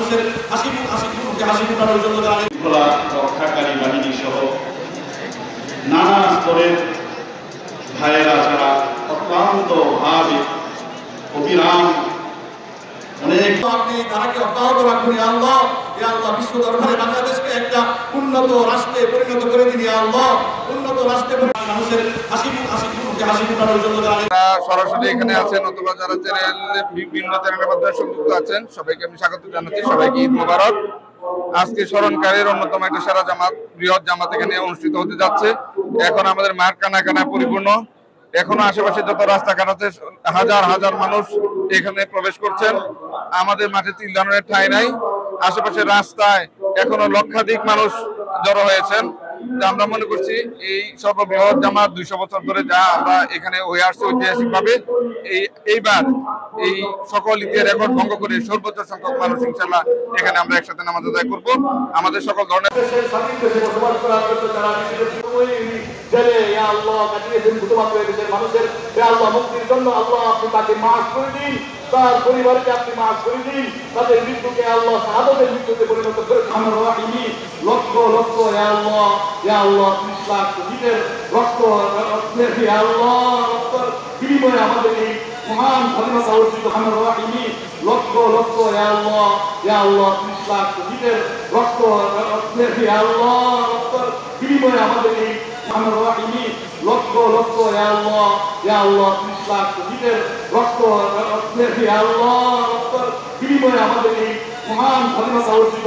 মানুষের হাসি ফোটানোর জন্য রক্ষাকারী বাহিনী সহ নানা স্তরের ভাইয়েরা যারা অক্লান্ত ভাবে অবিরাম অনেক আপনি তারাকে অব্যাহত রাখুন আল্লাহ। আল্লাহ বিশ্ব দরবারে বাংলাদেশকে একটা উন্নত রাষ্ট্রে পরিণত করে দিন আল্লাহ। উন্নত রাষ্ট্রে মানুষের হাসি ফোটানোর জন্য সরাসরি এখানে আছেন অথবা যারা বিভিন্ন চ্যানেলের মাধ্যমে সংযুক্ত আছেন সবাইকে আমি স্বাগত জানাচ্ছি। সবাইকে ঈদ মোবারক। আজকে স্মরণকারীর অন্যতম একটা সেরা জামাত, বৃহৎ জামাত এখানে অনুষ্ঠিত হতে যাচ্ছে। এখন আমাদের মাঠ কানায় পরিপূর্ণ। এখনো আশেপাশে যত রাস্তাঘাট আছে হাজার হাজার মানুষ এখানে প্রবেশ করছেন। আমাদের মাঠে তিল দানের ঠাঁই নাই। আশেপাশের রাস্তায় এখনো লক্ষাধিক মানুষ জড়ো হয়েছেন। আমরা মনে করছি এই সর্ববৃহৎ জামাত 200 বছর ধরে যা আমরা এখানে হয়ে আসছি ঐতিহাসিক ভাবে এইবার এই সকল ইতিহাস রেকর্ড ভঙ্গ করে সর্বোচ্চ সংখ্যক মানুষ ইনশাআল্লাহ এখানে আমরা একসাথে নামাজ আদায় করব। আমাদের সকল ধরনের মানুষের মুক্তির জন্য আল্লাহ আপনি তাকে মাফ করে দিন, তার পরিবারকে আপনি মাফ করে দিন, তাদের মৃত্যুকে আল্লাহ শাহাদাতের মৃত্যুতে পরিণত করে আমরা লক্ষ লক্ষ আল্লাহ 30 লাখ শহীদের রক্ত রক্তের বিনিময়ে আমাদের এই মহান স্বাধীনতা অর্জিত আমরা লক্ষ লক্ষ আল্লাহ 30 লাখ শহীদের রক্ত রক্তের রক্তের বিনিময়ে আমাদের এই আমরা লক্ষ লক্ষ আল্লাহ 30 লাখ শহীদের রক্ত রক্তের রক্তের বিনিময়ে আমাদের এই মহান স্বাধীনতা অর্জিত